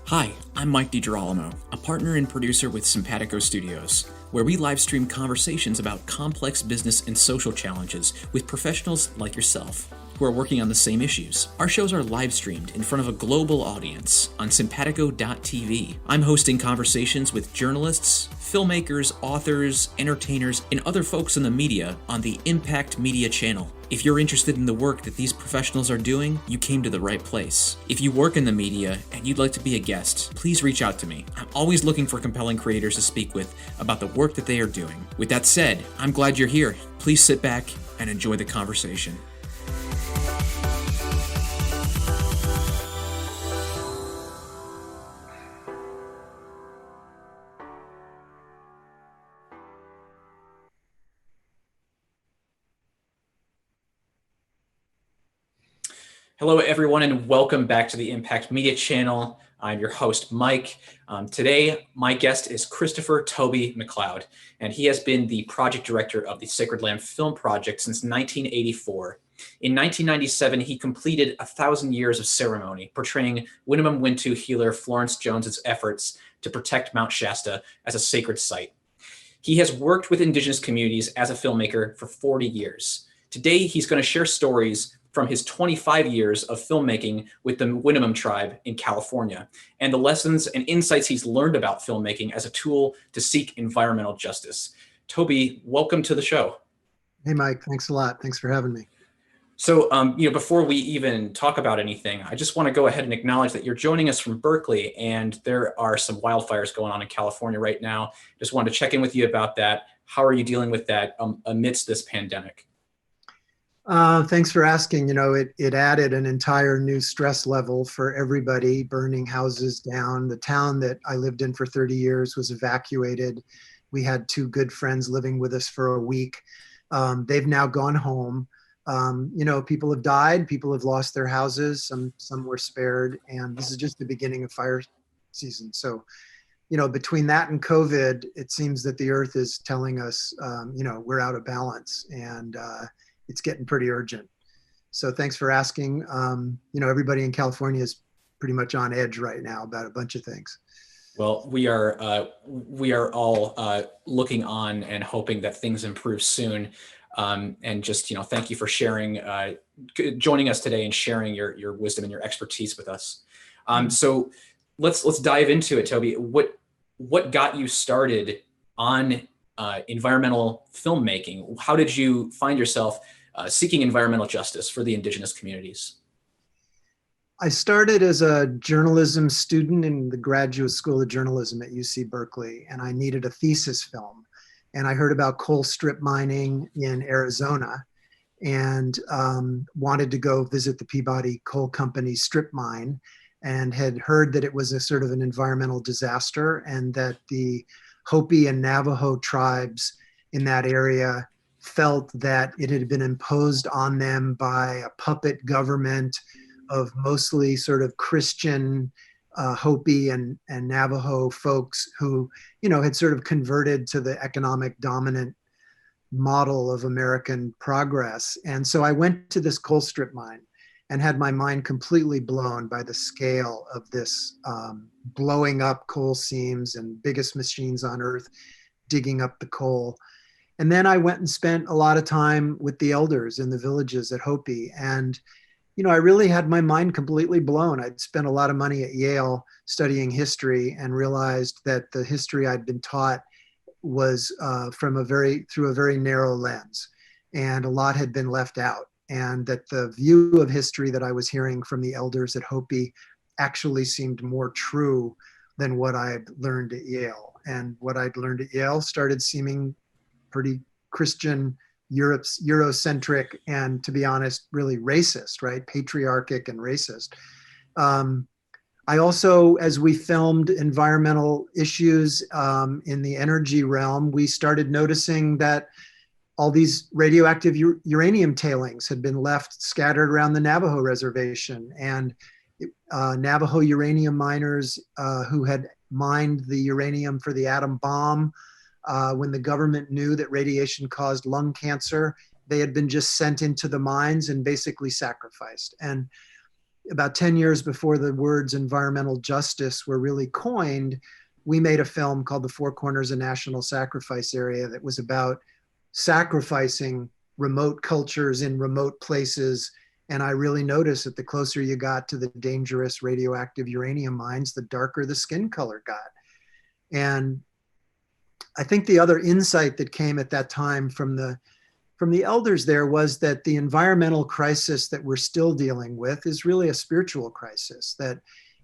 Hi, I'm Mike DiGirolamo, a partner and producer with Cimpatico Studios, where we live stream conversations about complex business and social challenges with professionals like yourself who are working on the same issues. Our shows are live streamed in front of a global audience on Cimpatico.tv. I'm hosting conversations with journalists, filmmakers, authors, entertainers, and other folks in the media on the Impact Media channel. If you're interested in the work that these professionals are doing, you came to the right place. If you work in the media and you'd like to be a guest, please reach out to me. I'm always looking for compelling creators to speak with about the work that they are doing. With that said, I'm glad you're here. Please sit back and enjoy the conversation. Hello, everyone, and welcome back to the Impact Media channel. I'm your host, Mike. Today, my guest is Christopher Toby McLeod, and he has been the project director of the Sacred Lamb Film Project since 1984. In 1997, he completed 1,000 Years of Ceremony, portraying Winnemem Wintu healer Florence Jones's efforts to protect Mount Shasta as a sacred site. He has worked with Indigenous communities as a filmmaker for 40 years. Today, he's going to share stories from his 25 years of filmmaking with the Winnemem tribe in California, and the lessons and insights he's learned about filmmaking as a tool to seek environmental justice. Toby, welcome to the show. Hey, Mike, thanks a lot. Thanks for having me. So, before we even talk about anything, I just want to go ahead and acknowledge that you're joining us from Berkeley, and there are some wildfires going on in California right now. Just wanted to check in with you about that. How are you dealing with that amidst this pandemic? Thanks for asking. It added an entire new stress level for everybody, burning houses down. The town that I lived in for 30 years was evacuated. We had two good friends living with us for a week. They've now gone home. People have died, people have lost their houses, some were spared, and this is just the beginning of fire season. So, between that and COVID, it seems that the earth is telling us, we're out of balance, and it's getting pretty urgent. So thanks for asking. Everybody in California is pretty much on edge right now about a bunch of things. Well, we are all looking on and hoping that things improve soon. And just, thank you for sharing, joining us today and sharing your wisdom and your expertise with us. So let's dive into it, Toby. What got you started on environmental filmmaking? How did you find yourself seeking environmental justice for the Indigenous communities? I started as a journalism student in the Graduate School of Journalism at UC Berkeley, and I needed a thesis film. And I heard about coal strip mining in Arizona and wanted to go visit the Peabody Coal Company strip mine, and had heard that it was a sort of an environmental disaster, and that the Hopi and Navajo tribes in that area felt that it had been imposed on them by a puppet government of mostly sort of Christian Hopi and Navajo folks who, had sort of converted to the economic dominant model of American progress. And so I went to this coal strip mine and had my mind completely blown by the scale of this blowing up coal seams and biggest machines on earth digging up the coal. And then I went and spent a lot of time with the elders in the villages at Hopi. And, I really had my mind completely blown. I'd spent a lot of money at Yale studying history and realized that the history I'd been taught was through a very narrow lens, and a lot had been left out. And that the view of history that I was hearing from the elders at Hopi actually seemed more true than what I'd learned at Yale. And what I'd learned at Yale started seeming pretty Christian, Eurocentric, and, to be honest, really racist, right? Patriarchic and racist. I also, as we filmed environmental issues in the energy realm, we started noticing that all these radioactive uranium tailings had been left scattered around the Navajo reservation, and Navajo uranium miners who had mined the uranium for the atom bomb, when the government knew that radiation caused lung cancer, they had been just sent into the mines and basically sacrificed. And about 10 years before the words environmental justice were really coined, we made a film called The Four Corners of National Sacrifice Area that was about sacrificing remote cultures in remote places. And I really noticed that the closer you got to the dangerous radioactive uranium mines, the darker the skin color got. And I think the other insight that came at that time from the elders there was that the environmental crisis that we're still dealing with is really a spiritual crisis, that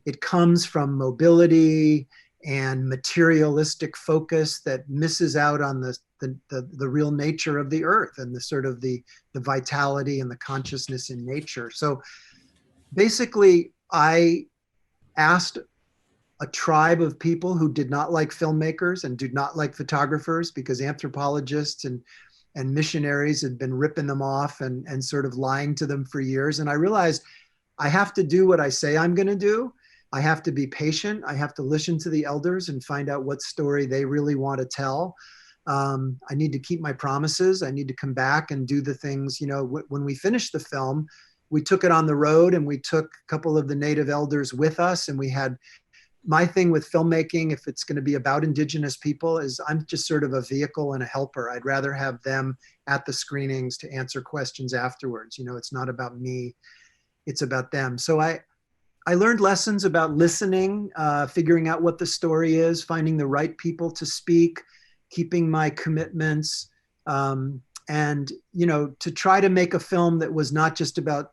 it comes from mobility and materialistic focus that misses out on the real nature of the earth and the sort of the vitality and the consciousness in nature. So basically, I asked a tribe of people who did not like filmmakers and did not like photographers, because anthropologists and missionaries had been ripping them off and sort of lying to them for years. And I realized I have to do what I say I'm going to do. I have to be patient. I have to listen to the elders and find out what story they really want to tell. I need to keep my promises. I need to come back and do the things, when we finished the film, we took it on the road and we took a couple of the native elders with us. And we had, my thing with filmmaking, if it's going to be about Indigenous people, is I'm just sort of a vehicle and a helper. I'd rather have them at the screenings to answer questions afterwards. It's not about me, it's about them. So I learned lessons about listening, figuring out what the story is, finding the right people to speak, keeping my commitments, and to try to make a film that was not just about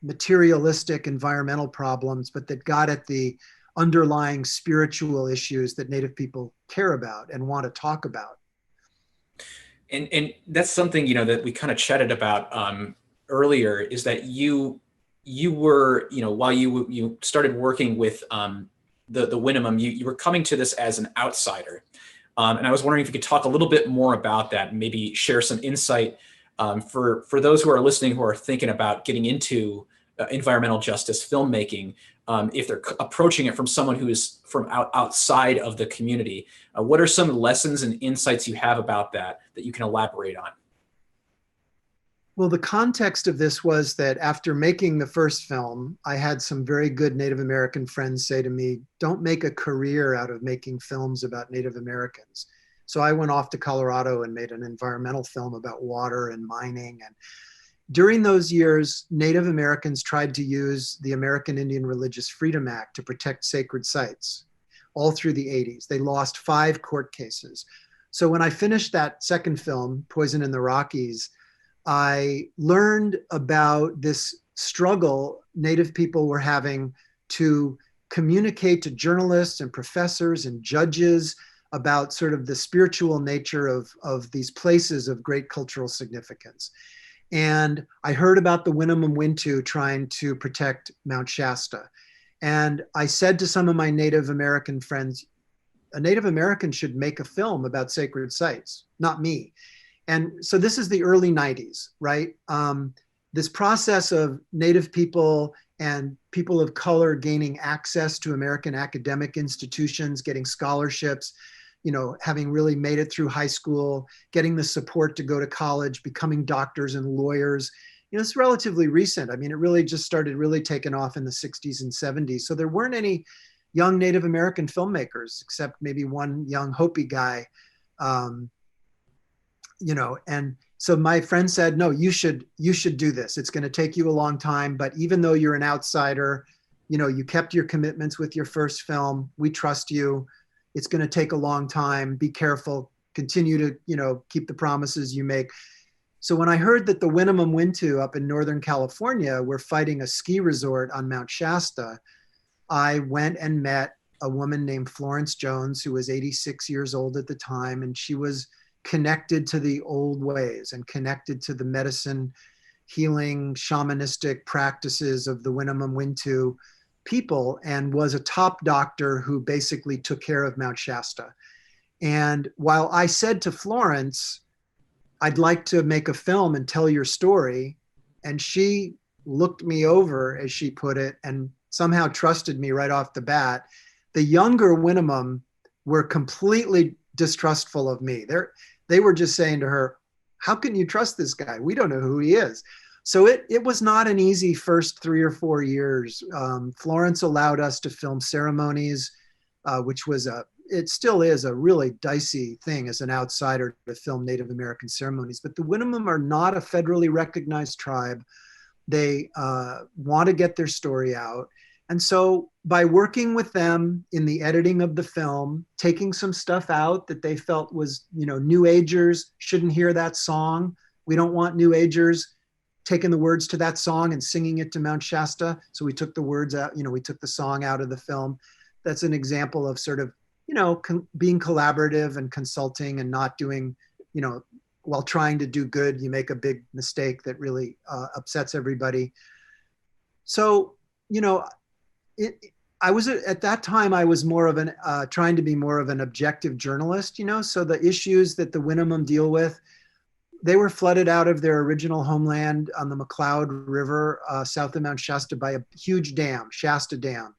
materialistic environmental problems, but that got at the underlying spiritual issues that Native people care about and want to talk about. And that's something, that we kind of chatted about earlier, is that you were, while you started working with the Winnemem, you were coming to this as an outsider. And I was wondering if you could talk a little bit more about that and maybe share some insight for those who are listening, who are thinking about getting into environmental justice filmmaking, if they're approaching it from someone who is from outside of the community. What are some lessons and insights you have about that you can elaborate on? Well, the context of this was that after making the first film, I had some very good Native American friends say to me, don't make a career out of making films about Native Americans. So I went off to Colorado and made an environmental film about water and mining. And during those years, Native Americans tried to use the American Indian Religious Freedom Act to protect sacred sites all through the 80s. They lost 5 court cases. So when I finished that second film, Poison in the Rockies, I learned about this struggle Native people were having to communicate to journalists and professors and judges about sort of the spiritual nature of these places of great cultural significance. And I heard about the Winnemem Wintu trying to protect Mount Shasta. And I said to some of my Native American friends, a Native American should make a film about sacred sites, not me. And so this is the early 90s, right? This process of Native people and people of color gaining access to American academic institutions, getting scholarships, having really made it through high school, getting the support to go to college, becoming doctors and lawyers. It's relatively recent. I mean, it really just started really taking off in the 60s and 70s. So there weren't any young Native American filmmakers, except maybe one young Hopi guy. And so my friend said, no, you should do this. It's going to take you a long time, but even though you're an outsider, you kept your commitments with your first film. We trust you. It's going to take a long time. Be careful, continue to, keep the promises you make. So when I heard that the Winnemem Wintu up in Northern California were fighting a ski resort on Mount Shasta, I went and met a woman named Florence Jones, who was 86 years old at the time. And she was connected to the old ways and connected to the medicine, healing, shamanistic practices of the Winnemem Wintu people, and was a top doctor who basically took care of Mount Shasta. And while I said to Florence, I'd like to make a film and tell your story, and she looked me over, as she put it, and somehow trusted me right off the bat, the younger Winnemem were completely distrustful of me. They were just saying to her, how can you trust this guy? We don't know who he is. So it was not an easy first 3 or 4 years. Florence allowed us to film ceremonies, which was it still is a really dicey thing as an outsider to film Native American ceremonies. But the Winnemem are not a federally recognized tribe. They want to get their story out. And so by working with them in the editing of the film, taking some stuff out that they felt was, New Agers shouldn't hear that song. We don't want New Agers taking the words to that song and singing it to Mount Shasta. So we took the words out, we took the song out of the film. That's an example of sort of, being collaborative and consulting and not doing, while trying to do good, you make a big mistake that really upsets everybody. So, I was at that time, I was more of an trying to be more of an objective journalist, so the issues that the Winnemem deal with, they were flooded out of their original homeland on the McLeod River, south of Mount Shasta, by a huge dam, Shasta Dam.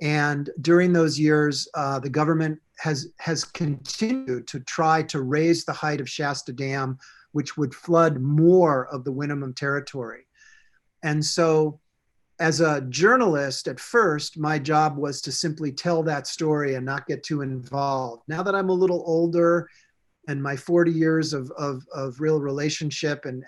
And during those years, the government has continued to try to raise the height of Shasta Dam, which would flood more of the Winnemem territory. And so as a journalist, at first, my job was to simply tell that story and not get too involved. Now that I'm a little older and my 40 years of real relationship and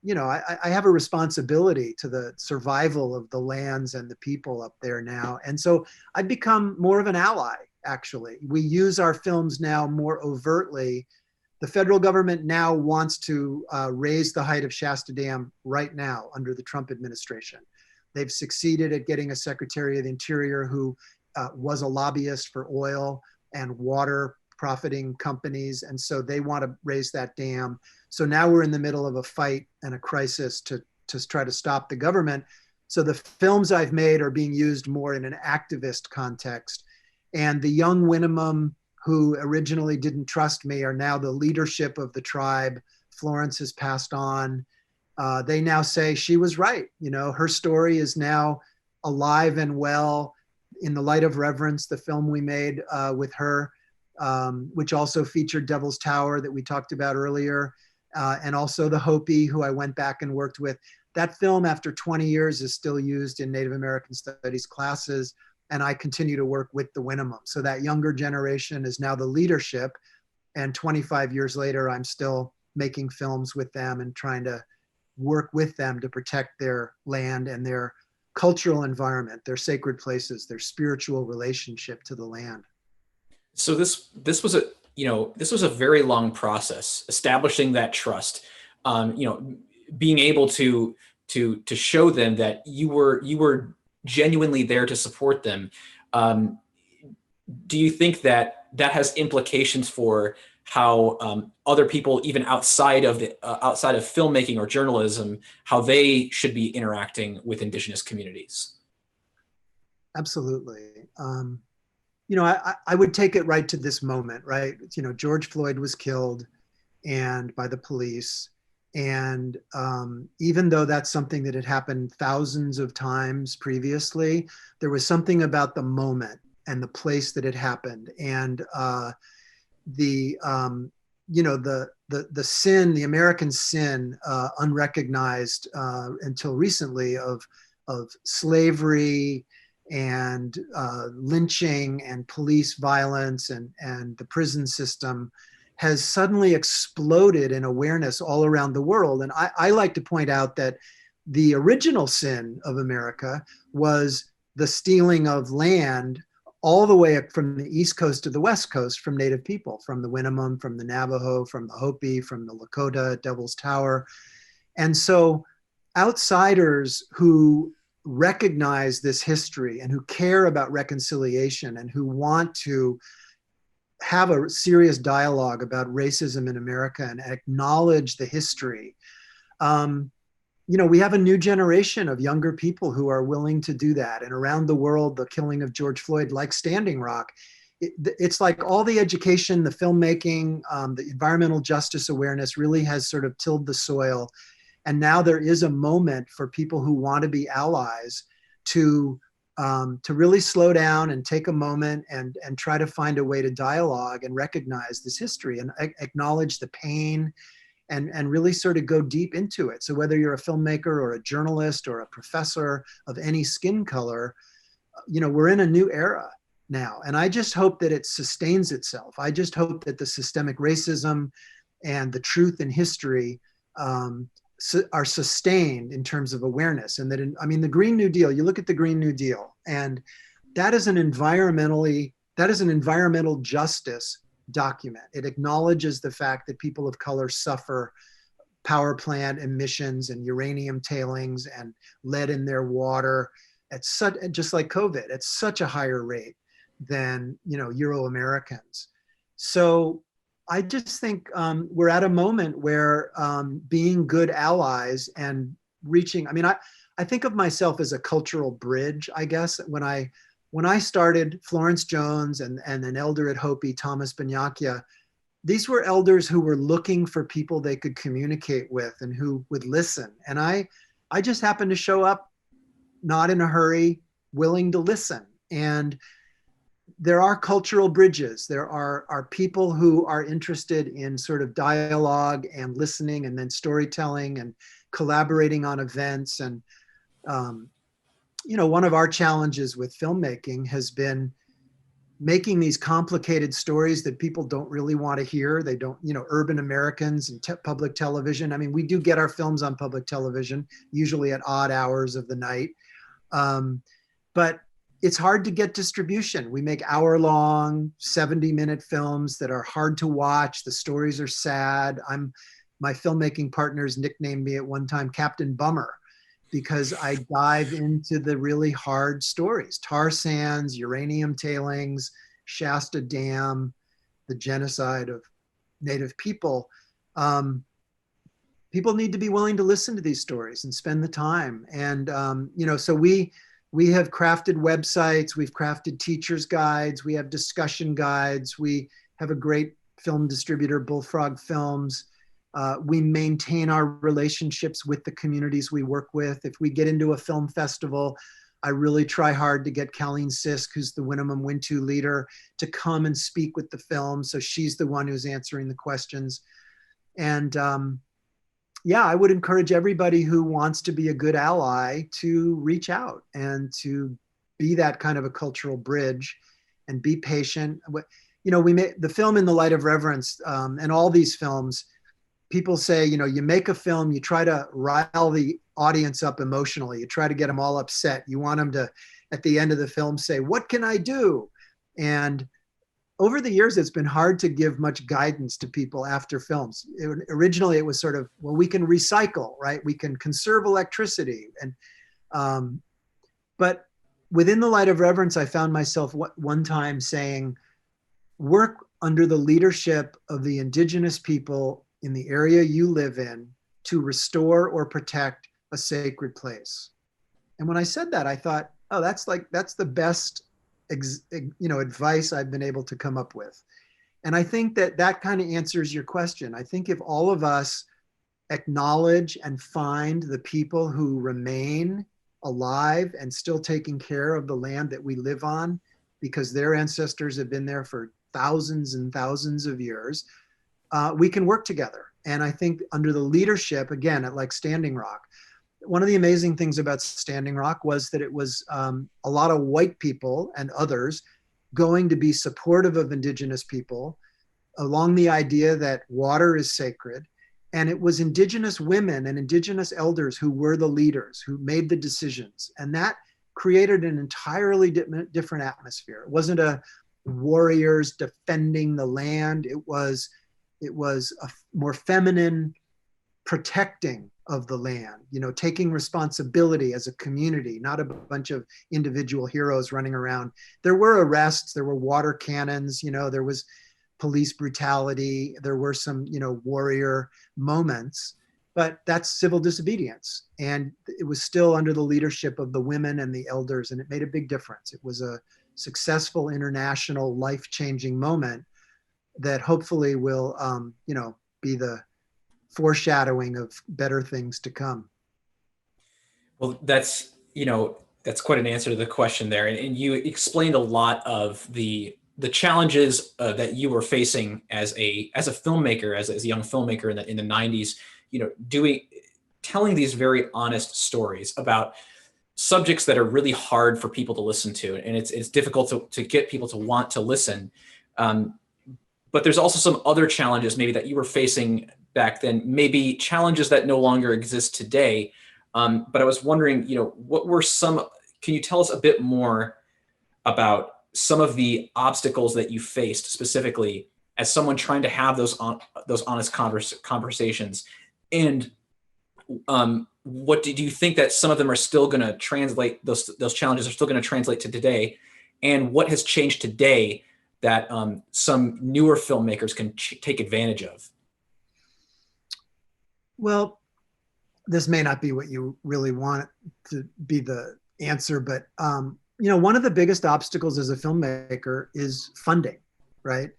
I have a responsibility to the survival of the lands and the people up there now. And so I've become more of an ally, actually. We use our films now more overtly. The federal government now wants to raise the height of Shasta Dam right now under the Trump administration. They've succeeded at getting a Secretary of the Interior who was a lobbyist for oil and water profiting companies. And so they want to raise that dam. So now we're in the middle of a fight and a crisis to try to stop the government. So the films I've made are being used more in an activist context. And the young Winnemem who originally didn't trust me are now the leadership of the tribe. Florence has passed on. They now say she was right. Her story is now alive and well. In the Light of Reverence, the film we made with her, which also featured Devil's Tower that we talked about earlier, and also the Hopi, who I went back and worked with. That film, after 20 years, is still used in Native American Studies classes, and I continue to work with the Winnemem. So that younger generation is now the leadership, and 25 years later, I'm still making films with them and trying to work with them to protect their land and their cultural environment, their sacred places, their spiritual relationship to the land. So this was a very long process, establishing that trust, being able to show them that you were genuinely there to support them. Do you think that has implications for how other people, even outside of filmmaking or journalism, how they should be interacting with Indigenous communities? Absolutely. I would take it right to this moment, right? George Floyd was killed and by the police. And even though that's something that had happened thousands of times previously, there was something about the moment and the place that it happened. And the sin, the American sin, unrecognized until recently, of slavery and lynching and police violence and the prison system, has suddenly exploded in awareness all around the world. And I like to point out that the original sin of America was the stealing of land all the way from the East Coast to the West Coast from Native people, from the Winnemem, from the Navajo, from the Hopi, from the Lakota, Devil's Tower. And so outsiders who recognize this history and who care about reconciliation and who want to have a serious dialogue about racism in America and acknowledge the history. We have a new generation of younger people who are willing to do that. And around the world, the killing of George Floyd, like Standing Rock, it's like all the education, the filmmaking, the environmental justice awareness really has sort of tilled the soil. And now there is a moment for people who want to be allies to really slow down and take a moment and try to find a way to dialogue and recognize this history and acknowledge the pain and really sort of go deep into it. So whether you're a filmmaker or a journalist or a professor of any skin color, we're in a new era now. And I just hope that it sustains itself. I just hope that the systemic racism and the truth in history are sustained in terms of awareness. And that, the Green New Deal, you look at the Green New Deal, and that is an environmental justice document. It acknowledges the fact that people of color suffer power plant emissions and uranium tailings and lead in their water at such, just like COVID, at such a higher rate than Euro Americans. So I just think we're at a moment where being good allies and reaching, I think of myself as a cultural bridge, I guess. When I started, Florence Jones and an elder at Hopi, Thomas Banyakia, these were elders who were looking for people they could communicate with and who would listen. And I just happened to show up, not in a hurry, willing to listen. And there are cultural bridges. There are people who are interested in sort of dialogue and listening and then storytelling and collaborating on events. And, one of our challenges with filmmaking has been making these complicated stories that people don't really want to hear. They don't, urban Americans and public television. We do get our films on public television, usually at odd hours of the night. But it's hard to get distribution. We make hour-long, 70-minute films that are hard to watch. The stories are sad. My filmmaking partners nicknamed me at one time Captain Bummer, because I dive into the really hard stories: tar sands, uranium tailings, Shasta Dam, the genocide of Native people. People need to be willing to listen to these stories and spend the time. And, so we have crafted websites, we've crafted teacher's guides, we have discussion guides, we have a great film distributor, Bullfrog Films. We maintain our relationships with the communities we work with. If we get into a film festival, I really try hard to get Colleen Sisk, who's the Winnemem Wintu leader, to come and speak with the film. So she's the one who's answering the questions. And I would encourage everybody who wants to be a good ally to reach out and to be that kind of a cultural bridge and be patient. We made the film In the Light of Reverence, and all these films. People say, you make a film, you try to rile the audience up emotionally. You try to get them all upset. You want them to, at the end of the film, say, "What can I do?" And over the years, it's been hard to give much guidance to people after films. Originally, it was sort of, well, we can recycle, right? We can conserve electricity. But within the Light of Reverence, I found myself one time saying, work under the leadership of the indigenous people in the area you live in to restore or protect a sacred place. And when I said that, I thought, oh, that's the best advice I've been able to come up with. And I think that kind of answers your question. I think if all of us acknowledge and find the people who remain alive and still taking care of the land that we live on, because their ancestors have been there for thousands and thousands of years, we can work together. And I think under the leadership, again, at like Standing Rock, one of the amazing things about Standing Rock was that it was a lot of white people and others going to be supportive of indigenous people along the idea that water is sacred. And it was indigenous women and indigenous elders who were the leaders, who made the decisions. And that created an entirely different atmosphere. It wasn't a warriors defending the land. It was a more feminine protecting of the land, taking responsibility as a community, not a bunch of individual heroes running around. There were arrests, there were water cannons, there was police brutality, there were some, warrior moments, but that's civil disobedience. And it was still under the leadership of the women and the elders, and it made a big difference. It was a successful international life-changing moment that hopefully will, be the foreshadowing of better things to come. Well, that's quite an answer to the question there. And you explained a lot of the the challenges that you were facing as a filmmaker, as a young filmmaker in the 90s, telling these very honest stories about subjects that are really hard for people to listen to, and it's difficult to get people to want to listen. But there's also some other challenges maybe that you were facing back then, maybe challenges that no longer exist today. But I was wondering, what were some? Can you tell us a bit more about some of the obstacles that you faced specifically as someone trying to have those honest conversations? And what do you think that some of them are still going to translate, those challenges are still going to translate to today? And what has changed today that some newer filmmakers can take advantage of? Well, this may not be what you really want to be the answer, but one of the biggest obstacles as a filmmaker is funding, right?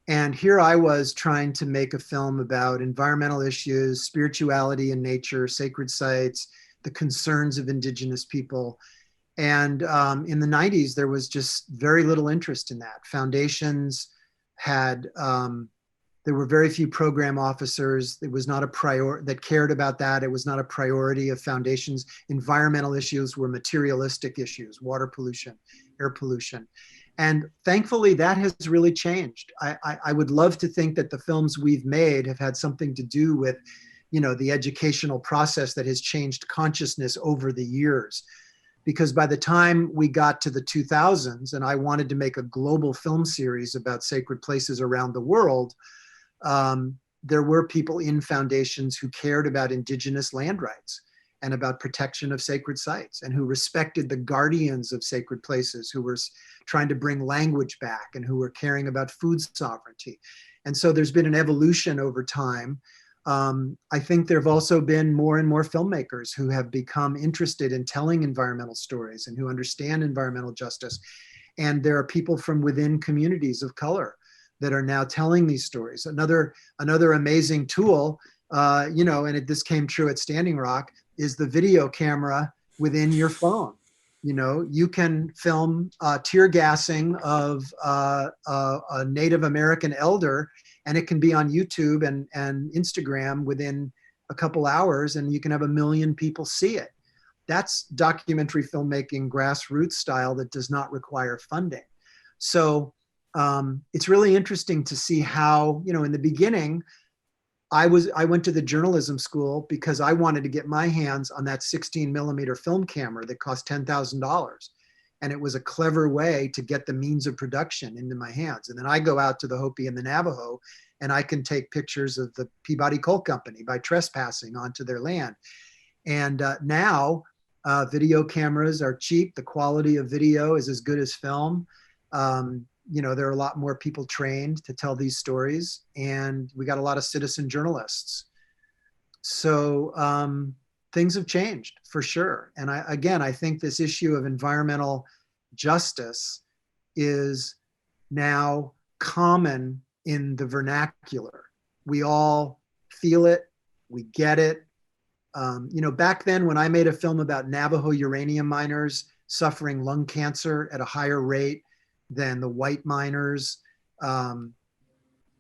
And here I was trying to make a film about environmental issues, spirituality and nature, sacred sites, the concerns of indigenous people. And in the 90s, there was just very little interest in that. Foundations had, there were very few program officers. It was not a priority that cared about that. It was not a priority of foundations. Environmental issues were materialistic issues, water pollution, air pollution. And thankfully, that has really changed. I would love to think that the films we've made have had something to do with, the educational process that has changed consciousness over the years. Because by the time we got to the 2000s, and I wanted to make a global film series about sacred places around the world, there were people in foundations who cared about indigenous land rights and about protection of sacred sites, and who respected the guardians of sacred places, who were trying to bring language back, and who were caring about food sovereignty. And so there's been an evolution over time. I think there have also been more and more filmmakers who have become interested in telling environmental stories and who understand environmental justice. And there are people from within communities of color that are now telling these stories. Another amazing tool, this came true at Standing Rock, is the video camera within your phone. You can film tear gassing of a Native American elder, and it can be on YouTube and Instagram within a couple hours, and you can have 1 million people see it. That's documentary filmmaking, grassroots style, that does not require funding. So it's really interesting to see how, in the beginning, I went to the journalism school because I wanted to get my hands on that 16 millimeter film camera that cost $10,000. And it was a clever way to get the means of production into my hands. And then I go out to the Hopi and the Navajo, and I can take pictures of the Peabody Coal Company by trespassing onto their land. And now video cameras are cheap. The quality of video is as good as film. There are a lot more people trained to tell these stories, and we got a lot of citizen journalists. So things have changed for sure. And I think this issue of environmental justice is now common in the vernacular. We all feel it, we get it. Back then when I made a film about Navajo uranium miners suffering lung cancer at a higher rate than the white miners,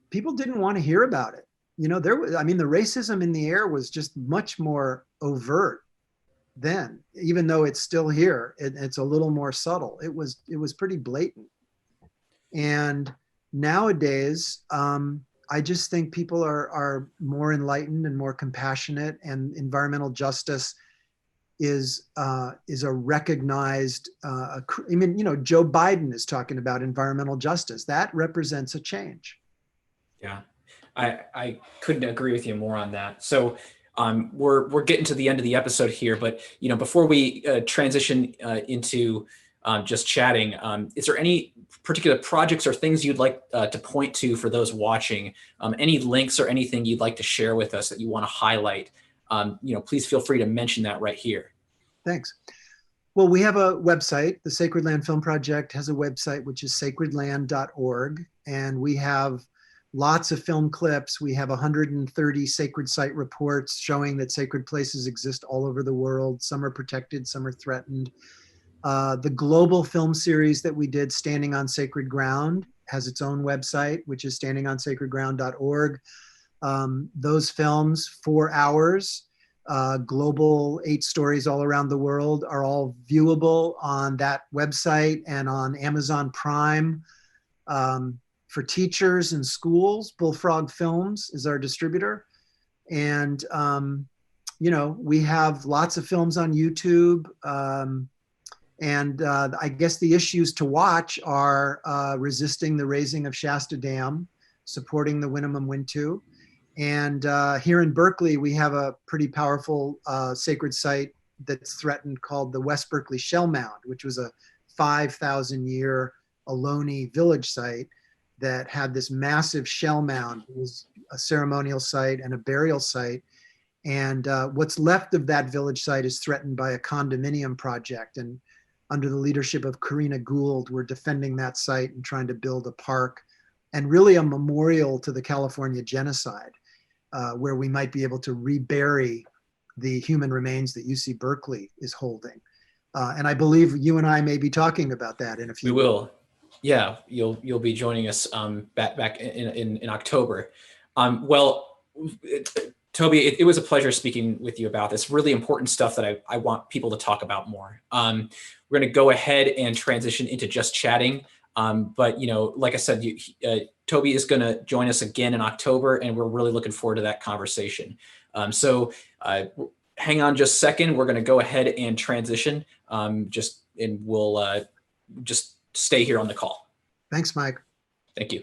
people didn't want to hear about it. The racism in the air was just much more overt then, even though it's still here. It's a little more subtle. It was pretty blatant. And nowadays, I just think people are more enlightened and more compassionate, and environmental justice is a recognized, Joe Biden is talking about environmental justice. That represents a change. Yeah, I couldn't agree with you more on that. So we're getting to the end of the episode here, but before we transition into just chatting, is there any particular projects or things you'd like to point to for those watching? Any links or anything you'd like to share with us that you want to highlight? Please feel free to mention that right here. Thanks. Well, we have a website. The Sacred Land Film Project has a website, which is sacredland.org. And we have lots of film clips. We have 130 sacred site reports showing that sacred places exist all over the world. Some are protected, some are threatened. The global film series that we did, Standing on Sacred Ground, has its own website, which is standingonsacredground.org. Those films, 4 hours, global 8 stories all around the world, are all viewable on that website and on Amazon Prime. For teachers and schools, Bullfrog Films is our distributor. And, you know, we have lots of films on YouTube. I guess the issues to watch are resisting the raising of Shasta Dam, supporting the Winnemem Wintu. And here in Berkeley, we have a pretty powerful sacred site that's threatened called the West Berkeley Shell Mound, which was a 5,000-year Ohlone village site that had this massive shell mound. It was a ceremonial site and a burial site. And what's left of that village site is threatened by a condominium project. And under the leadership of Karina Gould, we're defending that site and trying to build a park and really a memorial to the California genocide, where we might be able to rebury the human remains that UC Berkeley is holding. And I believe you and I may be talking about that in a few We will. Yeah, you'll be joining us back in October. Well, Toby, it was a pleasure speaking with you about this really important stuff that I want people to talk about more. We're going to go ahead and transition into just chatting. But, you know, like I said, Toby is going to join us again in October, and we're really looking forward to that conversation. So hang on just a second. We're going to go ahead and transition and we'll just stay here on the call. Thanks, Mike. Thank you.